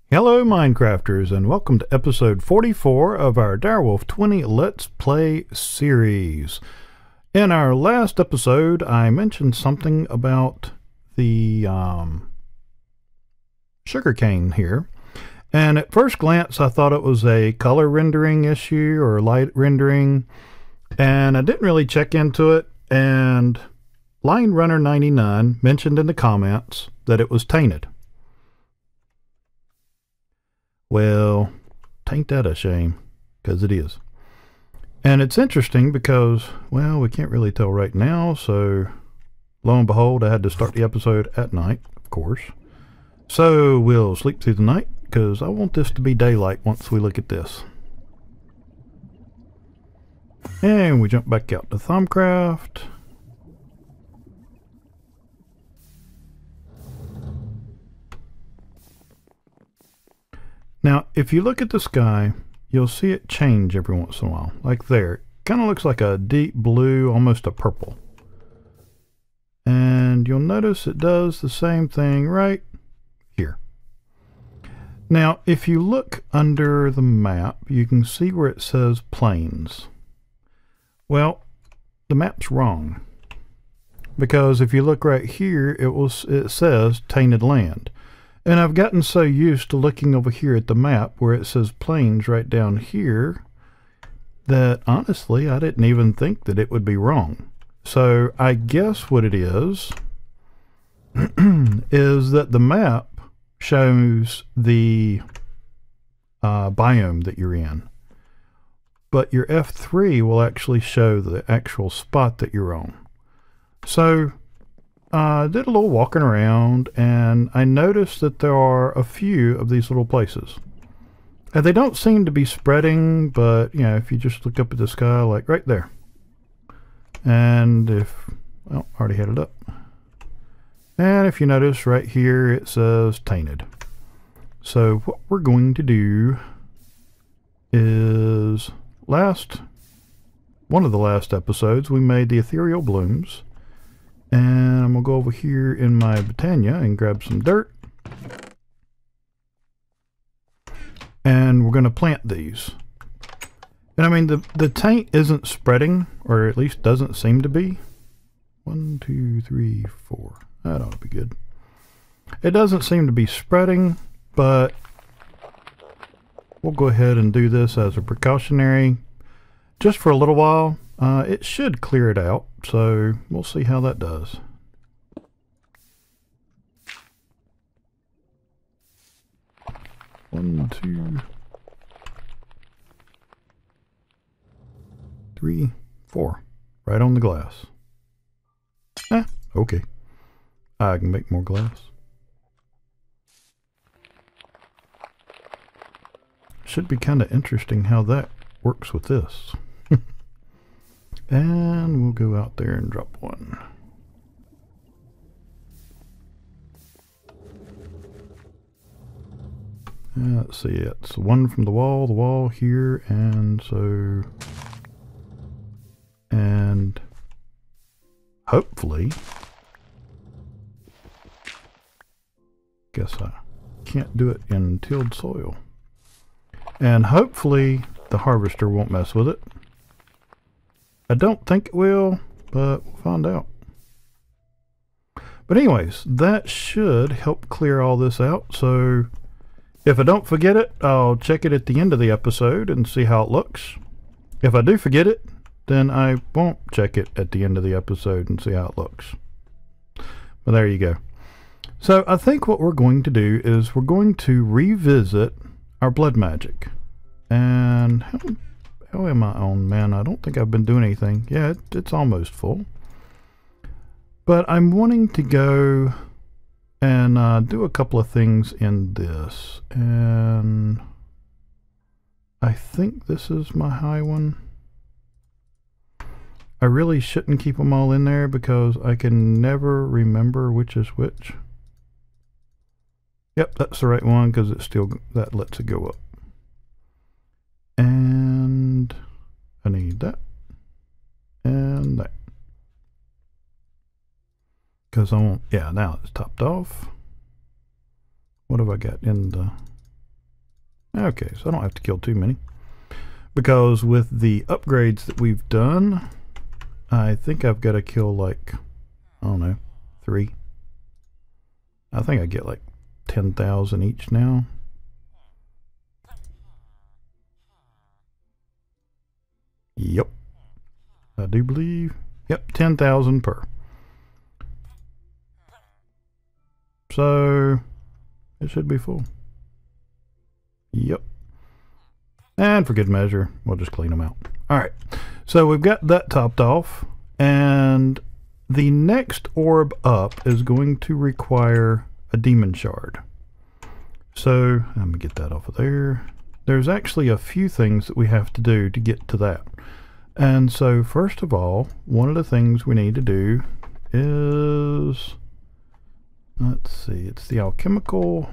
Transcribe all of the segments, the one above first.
Hello Minecrafters, and welcome to episode 44 of our Direwolf 20 Let's Play series. In our last episode I mentioned something about the sugarcane here, and at first glance I thought it was a color rendering issue or light rendering, and I didn't really check into it, and Line Runner 99 mentioned in the comments that it was tainted. Well, tain't that a shame, because it is. And it's interesting because, well, we can't really tell right now, so lo and behold, I had to start the episode at night, of course. So we'll sleep through the night, because I want this to be daylight once we look at this. And we jump back out to Thaumcraft. Now, if you look at the sky, you'll see it change every once in a while. Like there. It kind of looks like a deep blue, almost a purple. And you'll notice it does the same thing right here. Now, if you look under the map, you can see where it says plains. Well, the map's wrong. Because if you look right here, it says tainted land. And I've gotten so used to looking over here at the map where it says plains right down here that honestly I didn't even think that it would be wrong. So I guess what it is is that the map shows the biome that you're in, but your F3 will actually show the actual spot that you're on. So I did a little walking around, and I noticed that there are a few of these little places. And they don't seem to be spreading, but, you know, if you just look up at the sky, like right there. And if, well, I already had it up. And if you notice right here, it says tainted. So what we're going to do is one of the last episodes, we made the ethereal blooms. And I'm going to go over here in my Britannia and grab some dirt. And we're going to plant these. And I mean, the taint isn't spreading, or at least doesn't seem to be. 1, 2, 3, 4. That ought to be good. It doesn't seem to be spreading, but we'll go ahead and do this as a precautionary. Just for a little while. It should clear it out, so we'll see how that does. One, 2, 3, 4. Right on the glass. Okay. I can make more glass. Should be kind of interesting how that works with this. And we'll go out there and drop one. Let's see, it's one from the wall here, and so, and hopefully, guess I can't do it in tilled soil. And hopefully the harvester won't mess with it. I don't think it will, but we'll find out. But anyways, that should help clear all this out. So if I don't forget it, I'll check it at the end of the episode and see how it looks. If I do forget it, then I won't check it at the end of the episode and see how it looks. But there you go. So I think what we're going to do is we're going to revisit our blood magic. And how am I on, man? I don't think I've been doing anything. Yeah, it's almost full. But I'm wanting to go and do a couple of things in this. And I think this is my high one. I really shouldn't keep them all in there because I can never remember which is which. Yep, that's the right one because it still, that lets it go up. And I need that and that because I want, yeah, now it's topped off. What have I got in the Okay, so I don't have to kill too many. Because with the upgrades that we've done, I think I've got to kill like, I don't know, 3. I think I get like 10,000 each now. Yep. I do believe. Yep, 10,000 per. So it should be full. Yep. And for good measure, we'll just clean them out. All right. So we've got that topped off, and the next orb up is going to require a demon shard. So I'm gonna get that off of there. There's actually a few things that we have to do to get to that. And so first of all, one of the things we need to do is, let's see, it's the alchemical.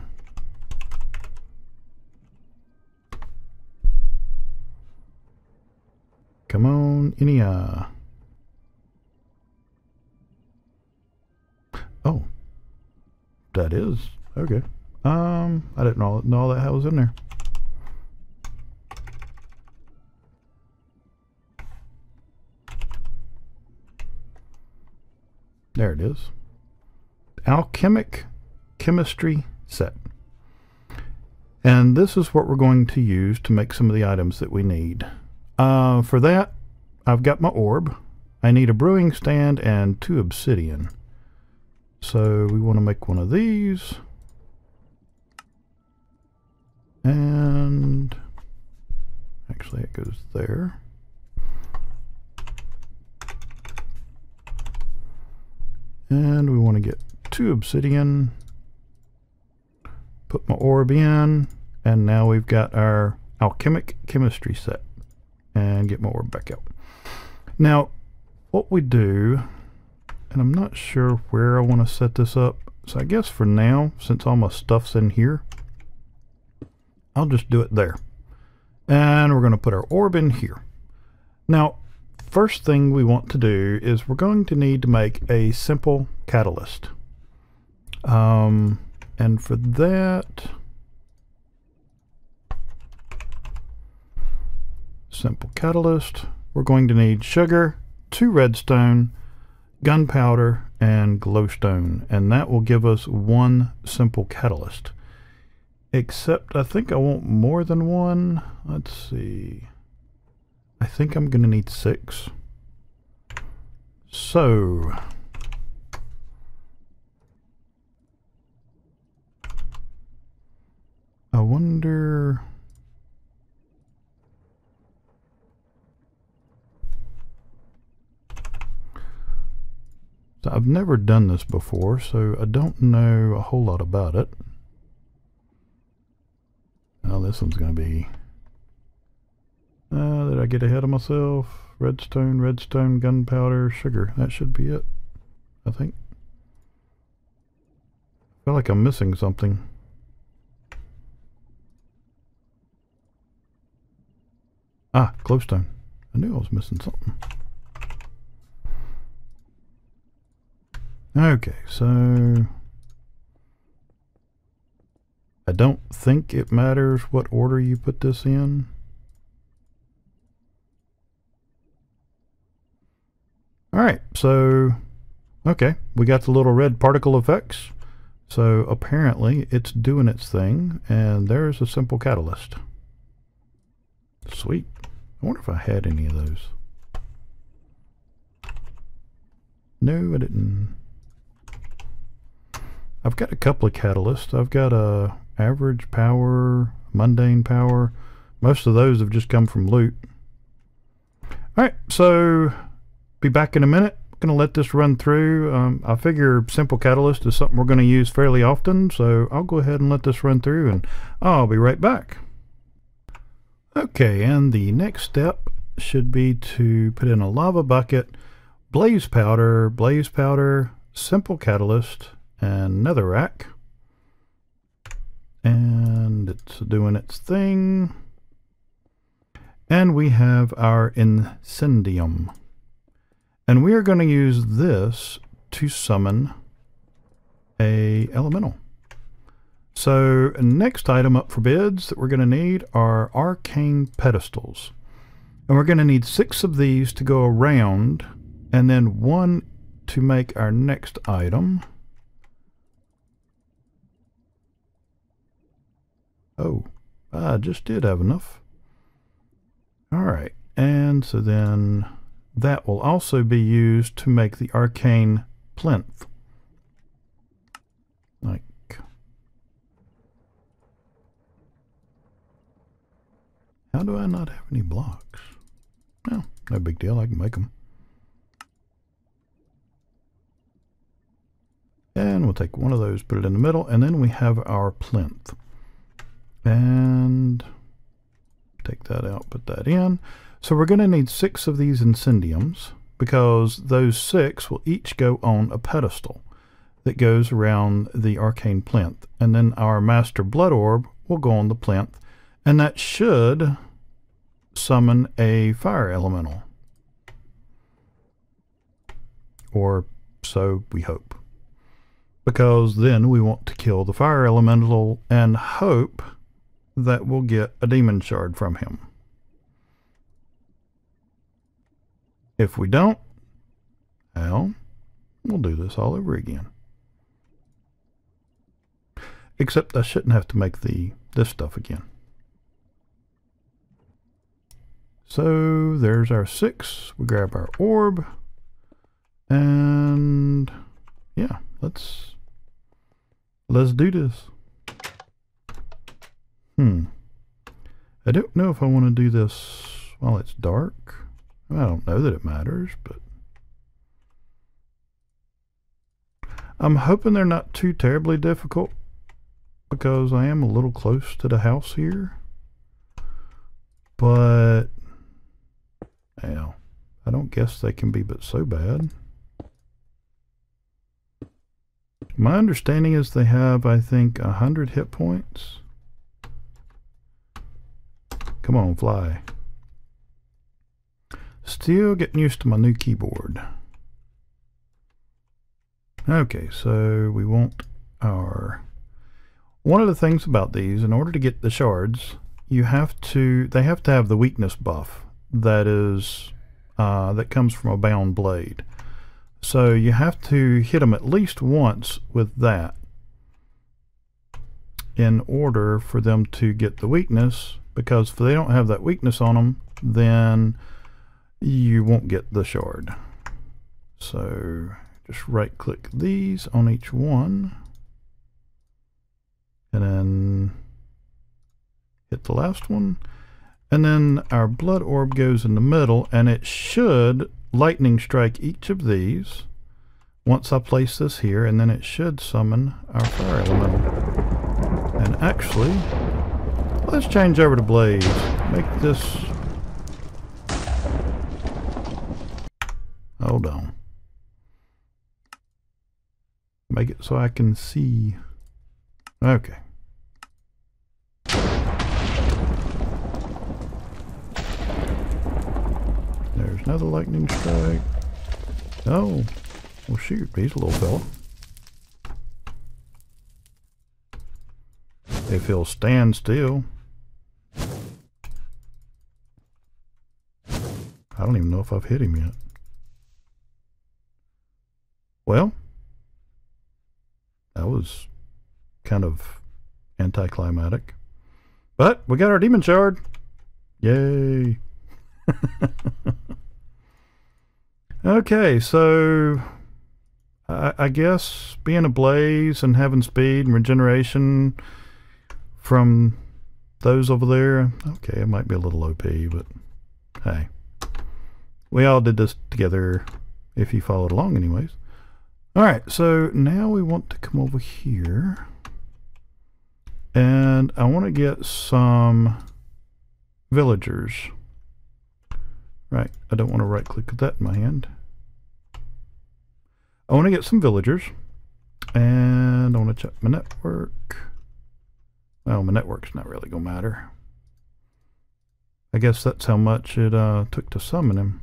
Come on, Inia. Oh, that is okay. I didn't know that was in there. There it is. Alchemic chemistry set. And this is what we're going to use to make some of the items that we need. For that, I've got my orb. I need a brewing stand and 2 obsidian. So we want to make one of these. And actually it goes there. And we want to get 2 obsidian. Put my orb in. And now we've got our alchemic chemistry set. And get my orb back out. Now, what we do, and I'm not sure where I want to set this up, so I guess for now, since all my stuff's in here, I'll just do it there. And we're going to put our orb in here. Now, first thing we want to do is we're going to need to make a simple catalyst. And for that, simple catalyst, we're going to need sugar, 2 redstone, gunpowder, and glowstone, and that will give us 1 simple catalyst. Except I think I want more than 1. Let's see. I think I'm gonna need 6. So I wonder. So I've never done this before, so I don't know a whole lot about it. Oh, this one's going to be... did I get ahead of myself? Redstone, redstone, gunpowder, sugar. That should be it, I think. I feel like I'm missing something. Ah, glowstone. I knew I was missing something. Okay, so I don't think it matters what order you put this in. Alright, so okay, we got the little red particle effects. So apparently it's doing its thing, and there's a simple catalyst. Sweet. I wonder if I had any of those. No, I didn't. I've got a couple of catalysts. I've got a average power, mundane power. Most of those have just come from loot. Alright, so be back in a minute. I'm going to let this run through. I figure simple catalyst is something we're going to use fairly often, so I'll go ahead and let this run through and I'll be right back. Okay, and the next step should be to put in a lava bucket, blaze powder, simple catalyst, and netherrack, and it's doing its thing, and we have our incendium, and we are going to use this to summon a elemental. So next item up for bids that we're going to need are arcane pedestals. And we're going to need 6 of these to go around, and then 1 to make our next item. Oh, I just did have enough. Alright, and so then that will also be used to make the arcane plinth. Like, how do I not have any blocks? Well, no big deal, I can make them. And we'll take one of those, put it in the middle, and then we have our plinth. And take that out, put that in. So we're going to need 6 of these incendiums, because those 6 will each go on a pedestal that goes around the arcane plinth. And then our master blood orb will go on the plinth, and that should summon a fire elemental. Or so we hope. Because then we want to kill the fire elemental and hope that we'll get a demon shard from him. If we don't, well, we'll do this all over again. Except I shouldn't have to make this stuff again. So there's our 6. We grab our orb, and yeah, let's do this. I don't know if I want to do this while it's dark. I don't know that it matters, but I'm hoping they're not too terribly difficult, because I am a little close to the house here. But well, I don't guess they can be but so bad. My understanding is they have, I think, 100 hit points. Come on, fly. Still getting used to my new keyboard. Okay, so we want our... One of the things about these, in order to get the shards, they have to have the weakness buff that is that comes from a bound blade. So you have to hit them at least once with that in order for them to get the weakness, because if they don't have that weakness on them, then you won't get the shard. So just right click these on each one, and then hit the last one, and then our blood orb goes in the middle, and it should lightning strike each of these once I place this here, and then it should summon our fire elemental. And actually, let's change over to blaze. Make this... Hold on. Make it so I can see. Okay. There's another lightning strike. Oh, well shoot, he's a little fella. If he'll stand still. I don't even know if I've hit him yet. Well, that was kind of anticlimactic. But we got our demon shard. Yay. Okay, so I guess being a blaze and having speed and regeneration from those over there, okay, it might be a little OP, but hey, we all did this together if you followed along anyways. Alright, so now we want to come over here, and I want to get some villagers. Right, I don't want to right click that in my hand. I want to get some villagers, and I want to check my network. Well, my network's not really going to matter. I guess that's how much it took to summon him.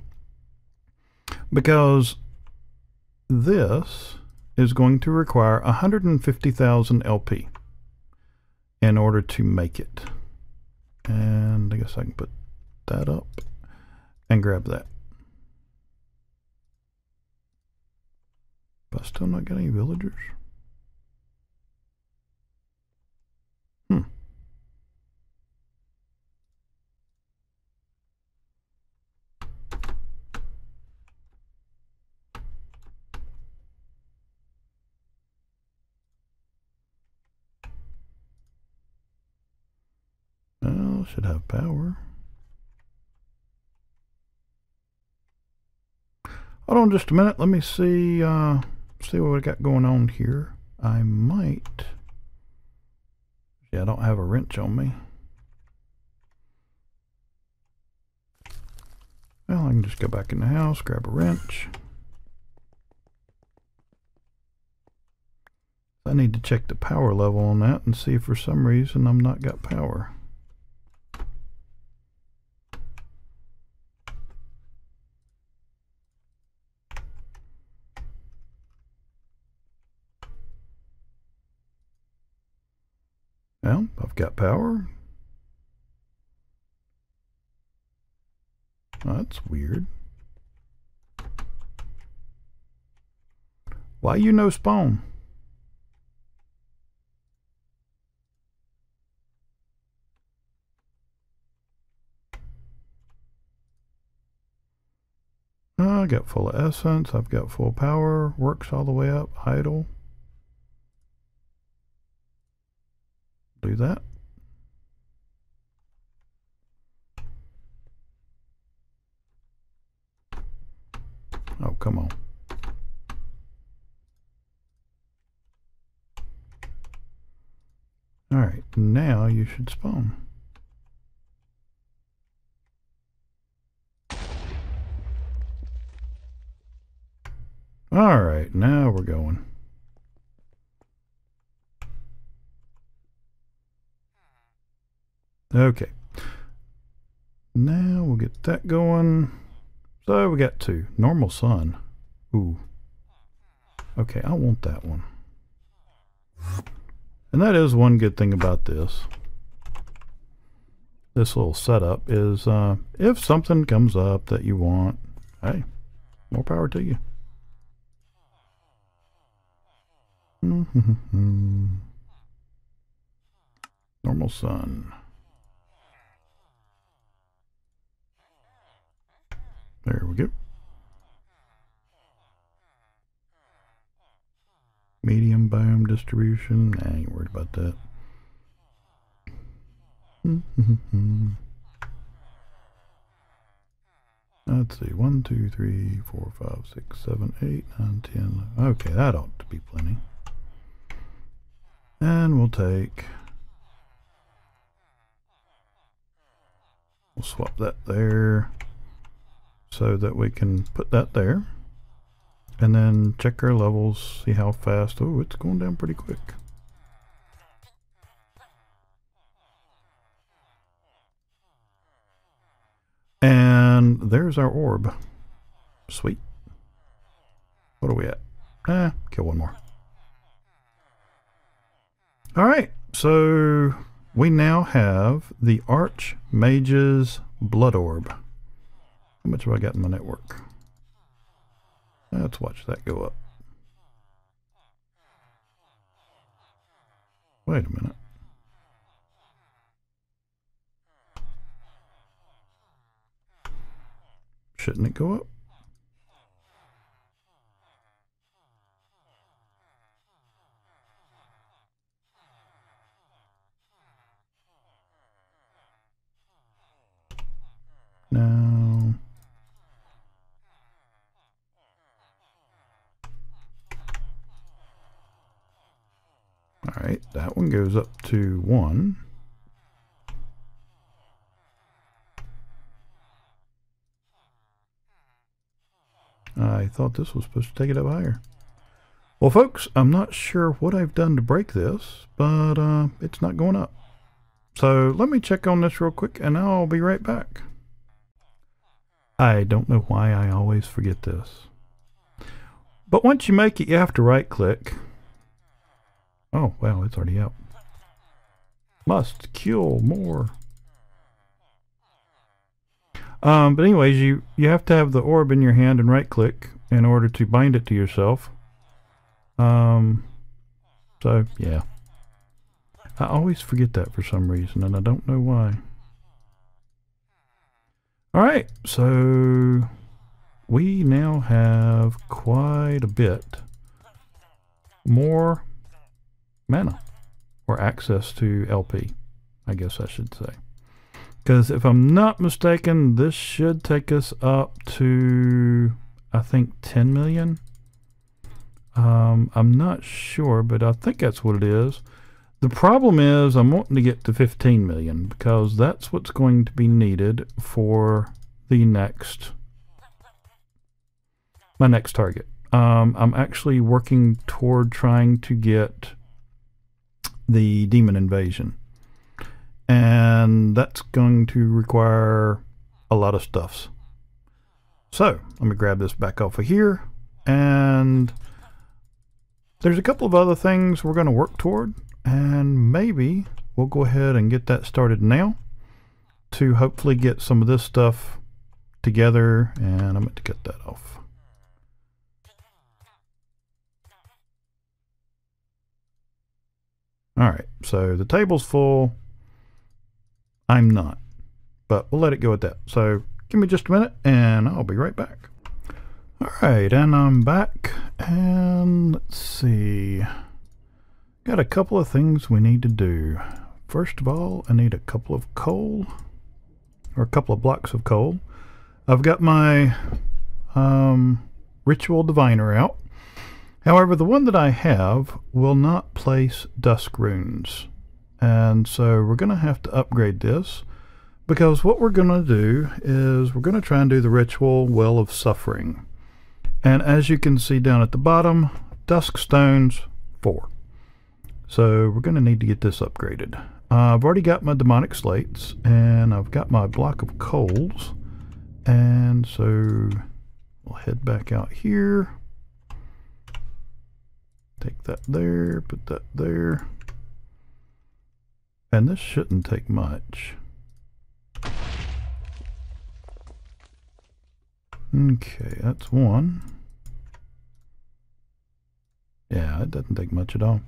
Because this is going to require 150,000 LP. in order to make it. And I guess I can put that up and grab that. But I still not got any villagers. Well, should have power. Hold on just a minute. Let me see see what we got going on here. I might. Yeah, I don't have a wrench on me. Well, I can just go back in the house, grab a wrench. I need to check the power level on that and see if for some reason I'm not got power. Well, I've got power. Oh, that's weird. Why you no spawn? I got full of essence. I've got full power. Works all the way up. Idle. Do that. Oh, come on. All right, now you should spawn. All right, now we're going. Okay. Now we'll get that going. So we got two. Normal sun. Ooh. Okay, I want that one. And that is one good thing about this. This little setup is if something comes up that you want, hey, more power to you. Normal sun. There we go. Medium biome distribution. Nah, I ain't worried about that. Let's see. 1, 2, 3, 4, 5, 6, 7, 8, 9, 10. Okay, that ought to be plenty. And we'll take. We'll swap that there so that we can put that there. And then check our levels, see how fast. Oh, it's going down pretty quick. And there's our orb. Sweet. What are we at? Kill one more. Alright, so we now have the Archmage's Blood Orb. How much have I got in my network? Let's watch that go up. Wait a minute. Shouldn't it go up? No. Alright, that one goes up to 1. I thought this was supposed to take it up higher. Well, folks, I'm not sure what I've done to break this, but it's not going up. So let me check on this real quick, and I'll be right back. I don't know why I always forget this. But once you make it, you have to right-click. Oh, wow, it's already out. Must kill more. But anyways, you have to have the orb in your hand and right click in order to bind it to yourself. So yeah. I always forget that for some reason, and I don't know why. Alright, so we now have quite a bit more mana, or access to LP, I guess I should say. Because if I'm not mistaken, this should take us up to, I think, 10 million. I'm not sure, but I think that's what it is. The problem is I'm wanting to get to 15 million because that's what's going to be needed for the my next target. I'm actually working toward trying to get the demon invasion, and that's going to require a lot of stuffs. So let me grab this back off of here, and there's a couple of other things we're going to work toward, and maybe we'll go ahead and get that started now to hopefully get some of this stuff together. And I'm going to cut that off. Alright, so the table's full. I'm not, but we'll let it go at that. So give me just a minute and I'll be right back. Alright, and I'm back, and let's see. Got a couple of things we need to do. First of all, I need a couple of coal, or a couple of blocks of coal. I've got my ritual diviner out. However, the one that I have will not place dusk runes, and so we're going to have to upgrade this, because what we're going to do is we're going to try and do the ritual Well of Suffering. And as you can see down at the bottom, dusk stones 4. So we're going to need to get this upgraded. I've already got my demonic slates, and I've got my block of coals, and so we'll head back out here. Take that there, put that there, and this shouldn't take much. Okay, that's one. Yeah, it doesn't take much at all.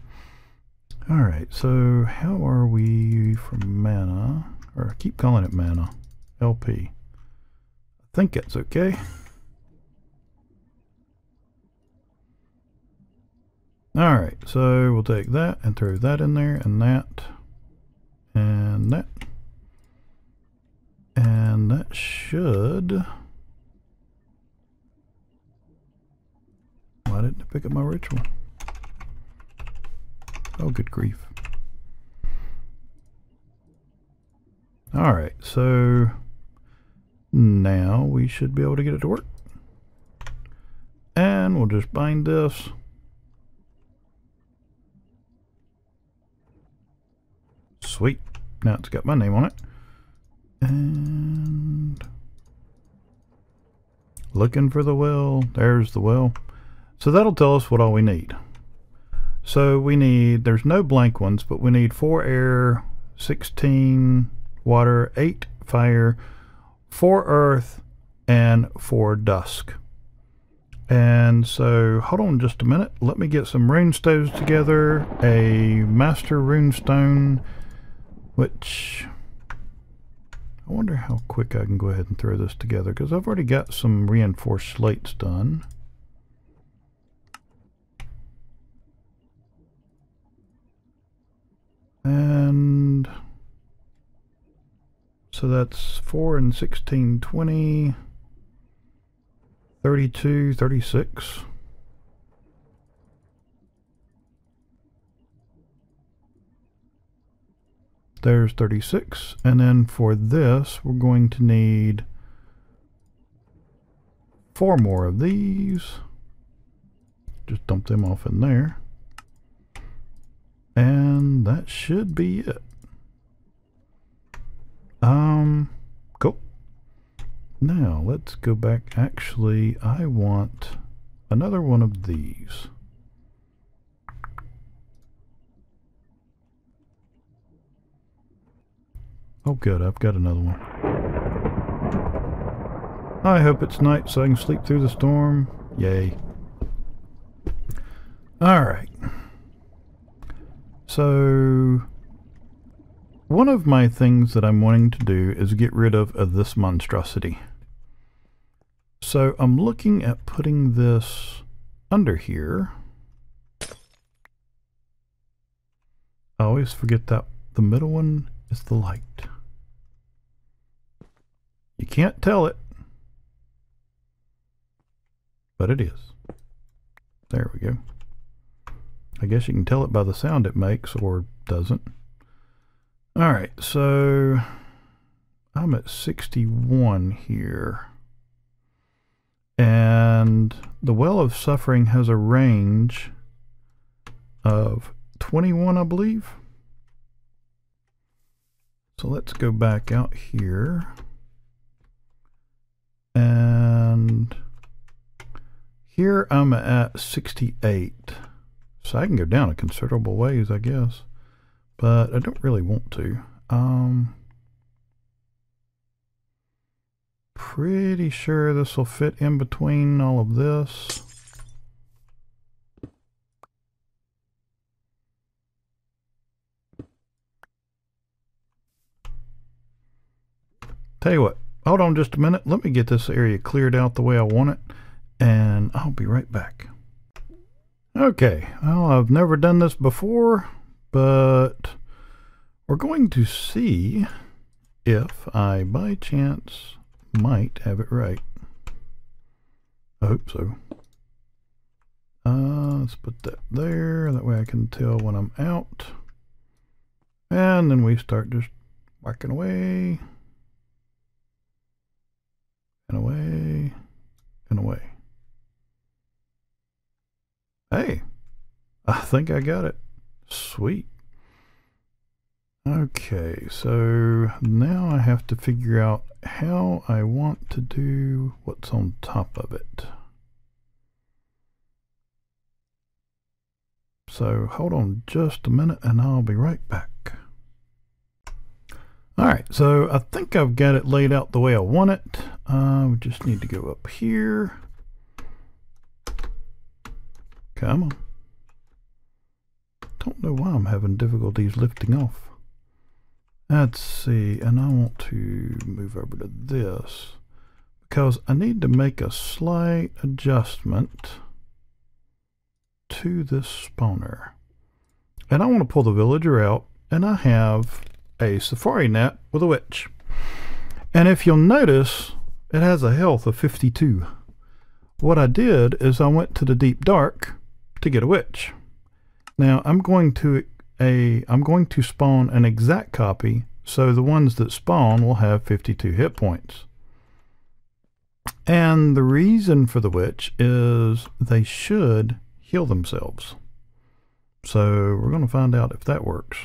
Alright, so how are we for mana? Or I keep calling it mana. LP. I think that's okay. Alright, so we'll take that and throw that in there, and that, and that. And that should... Why didn't I pick up my ritual? Oh, good grief. Alright, so now we should be able to get it to work. And we'll just bind this. Sweet. Now it's got my name on it. And looking for the well. There's the well. So that'll tell us what all we need. So we need, there's no blank ones, but we need 4 air, 16 water, 8 fire, 4 earth, and 4 dusk. And so hold on just a minute. Let me get some rune stones together. A master rune stone, which I wonder how quick I can go ahead and throw this together, because I've already got some reinforced slates done. And so that's 4 and 16, 20, 32, 36. There's 36. And then for this, we're going to need 4 more of these. Just dump them off in there. And that should be it. Cool. Now let's go back. Actually, I want another one of these. Oh good, I've got another one. I hope it's night so I can sleep through the storm. Yay. Alright. So, one of my things that I'm wanting to do is get rid of this monstrosity. So I'm looking at putting this under here. I always forget that the middle one is the light. You can't tell it, but it is. There we go. I guess you can tell it by the sound it makes, or doesn't. Alright, so I'm at 61 here. And the Well of Suffering has a range of 21, I believe. So let's go back out here. And here I'm at 68. So I can go down a considerable ways, I guess. But I don't really want to. Pretty sure this will fit in between all of this. Tell you what, hold on just a minute. Let me get this area cleared out the way I want it, and I'll be right back. Okay, well, I've never done this before, but we're going to see if I, by chance, might have it right. I hope so. Let's put that there. That way I can tell when I'm out. And then we start just working away. And away. And away. Hey, I think I got it. Sweet. Okay, so now I have to figure out how I want to do what's on top of it. So hold on just a minute and I'll be right back. Alright, so I think I've got it laid out the way I want it. We just need to go up here. Come on. Don't know why I'm having difficulties lifting off. Let's see, and I want to move over to this because I need to make a slight adjustment to this spawner. And I want to pull the villager out, and I have a safari net with a witch. And if you'll notice, it has a health of 52. What I did is I went to the deep dark to get a witch. Now I'm going to spawn an exact copy, so the ones that spawn will have 52 hit points. And the reason for the witch is they should heal themselves. So we're going to find out if that works.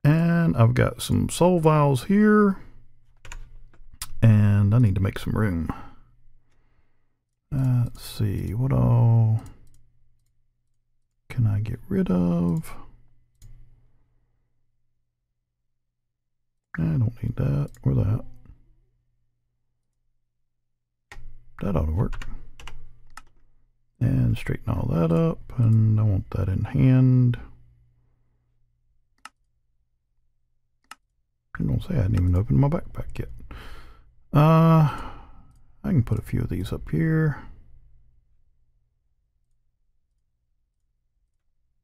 And I've got some soul vials here, and I need to make some room. Let's see, what all can I get rid of? I don't need that or that. That ought to work. And straighten all that up, and I want that in hand. I'm gonna say I hadn't even opened my backpack yet. I can put a few of these up here.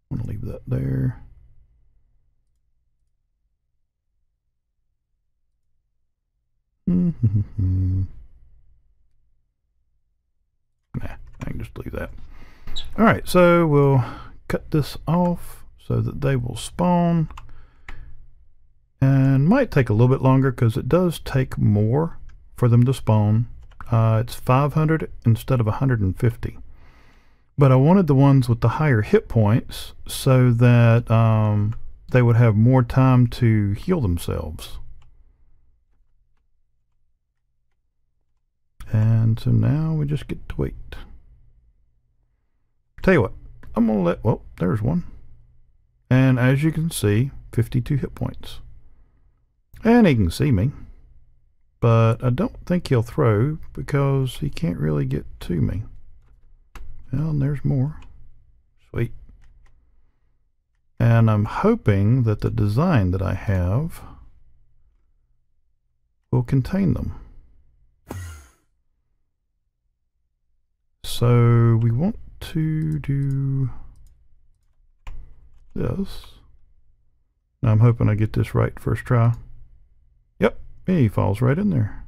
I'm gonna leave that there. Nah, I can just leave that. Alright, so we'll cut this off so that they will spawn. And might take a little bit longer because it does take more for them to spawn. It's 500 instead of 150. But I wanted the ones with the higher hit points so that they would have more time to heal themselves. And so now we just get to wait. Tell you what, I'm gonna well, there's one. And as you can see, 52 hit points. And he can see me. But I don't think he'll throw because he can't really get to me. Well, and there's more. Sweet. And I'm hoping that the design that I have will contain them. So we want to do this. Now I'm hoping I get this right first try. Yep, he falls right in there.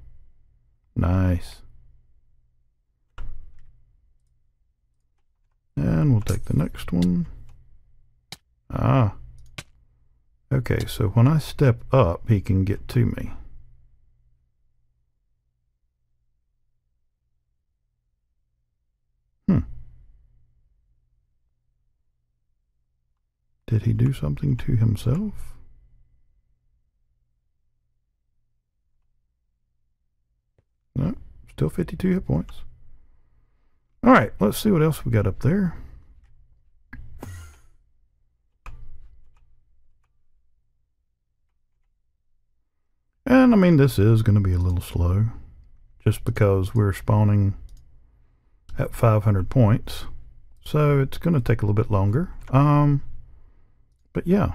Nice. And we'll take the next one. Ah. Okay, so when I step up, he can get to me. Did he do something to himself? No, still 52 hit points. Alright, let's see what else we got up there. And I mean, this is going to be a little slow, just because we're spawning at 500 points. So it's going to take a little bit longer. But yeah,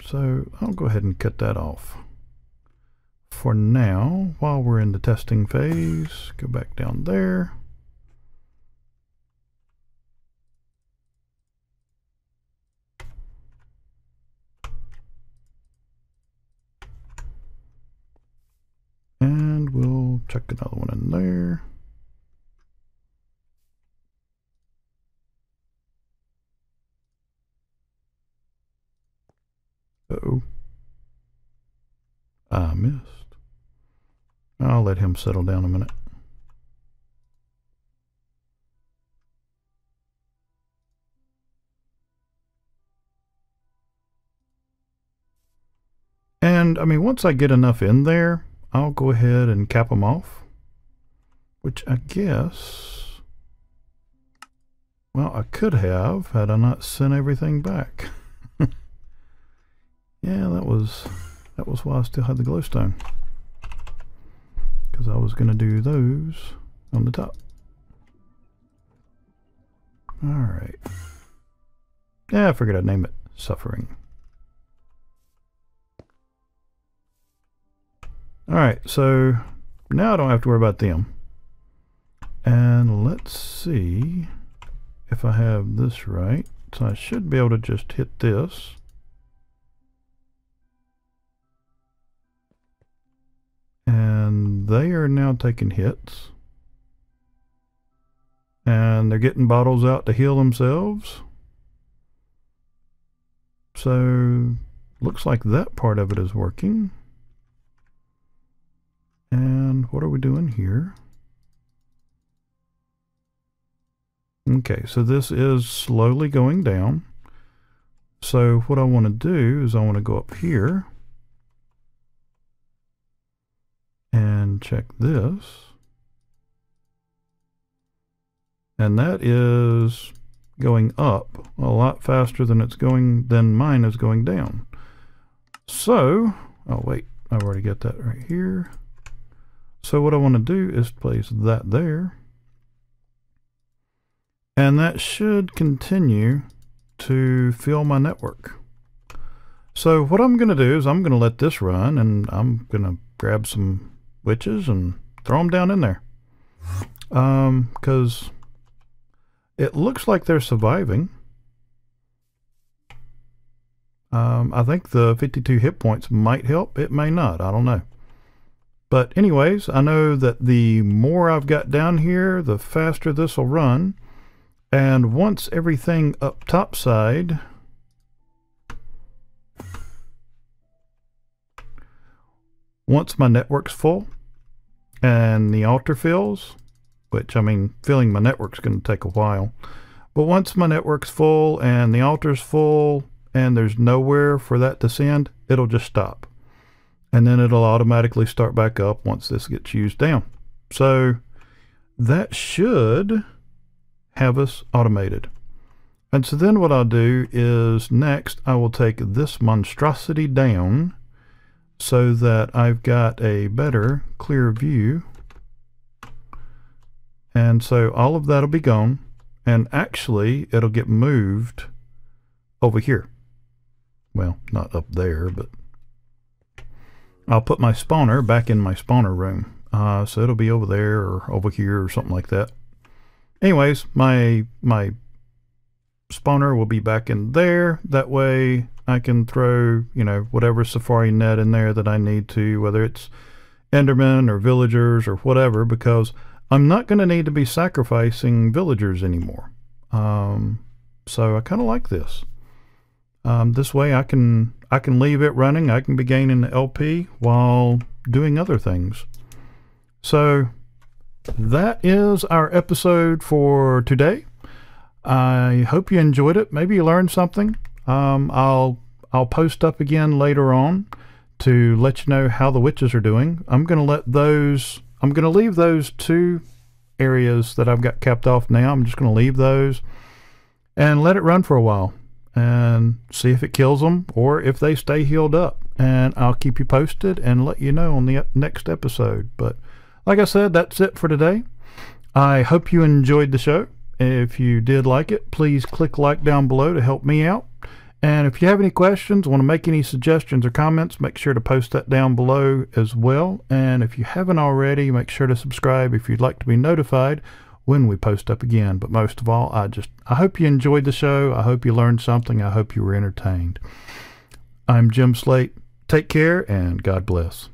so I'll go ahead and cut that off. For now, while we're in the testing phase, go back down there. And we'll chuck another one in there. Uh-oh. I missed. I'll let him settle down a minute. And I mean, once I get enough in there, I'll go ahead and cap them off, which I guess, well, I could have had I not sent everything back. Yeah, that was why I still had the glowstone, because I was going to do those on the top. Alright. Yeah, I figured I'd name it Suffering. Alright, so now I don't have to worry about them. And let's see if I have this right. So I should be able to just hit this. And they are now taking hits. And they're getting bottles out to heal themselves. So looks like that part of it is working. And what are we doing here? Okay, so this is slowly going down. So what I want to do is I want to go up here and check this. And that is going up a lot faster than mine is going down. So, oh wait, I've already got that right here. So what I want to do is place that there. And that should continue to fill my network. So what I'm going to do is I'm going to let this run, and I'm going to grab some witches and throw them down in there. Because it looks like they're surviving. I think the 52 hit points might help. It may not. I don't know. But anyways, I know that the more I've got down here, the faster this will run. And once everything up top side once my network's full and the altar fills, which I mean, filling my network's going to take a while, but once my network's full and the altar's full and there's nowhere for that to send, it'll just stop. And then it'll automatically start back up once this gets used down. So that should have us automated. And so then what I'll do is next I will take this monstrosity down so that I've got a better, clear view. And so all of that will be gone, and actually it'll get moved over here. Well, not up there, but I'll put my spawner back in my spawner room. So it'll be over there or over here or something like that. Anyways, my spawner will be back in there. That way I can throw, you know, whatever safari net in there that I need to, whether it's Endermen or villagers or whatever, because I'm not going to need to be sacrificing villagers anymore. So I kind of like this. This way I can leave it running. I can be gaining the LP while doing other things. So that is our episode for today. I hope you enjoyed it. Maybe you learned something. I'll post up again later on to let you know how the witches are doing. I'm going to leave those 2 areas that I've got capped off now. I'm just going to leave those and let it run for a while and see if it kills them or if they stay healed up. And I'll keep you posted and let you know on the next episode. But like I said, that's it for today. I hope you enjoyed the show. If you did like it, please click like down below to help me out. And if you have any questions, want to make any suggestions or comments, make sure to post that down below as well. And if you haven't already, make sure to subscribe if you'd like to be notified when we post up again. But most of all, I hope you enjoyed the show. I hope you learned something. I hope you were entertained. I'm Jim Slate. Take care and God bless.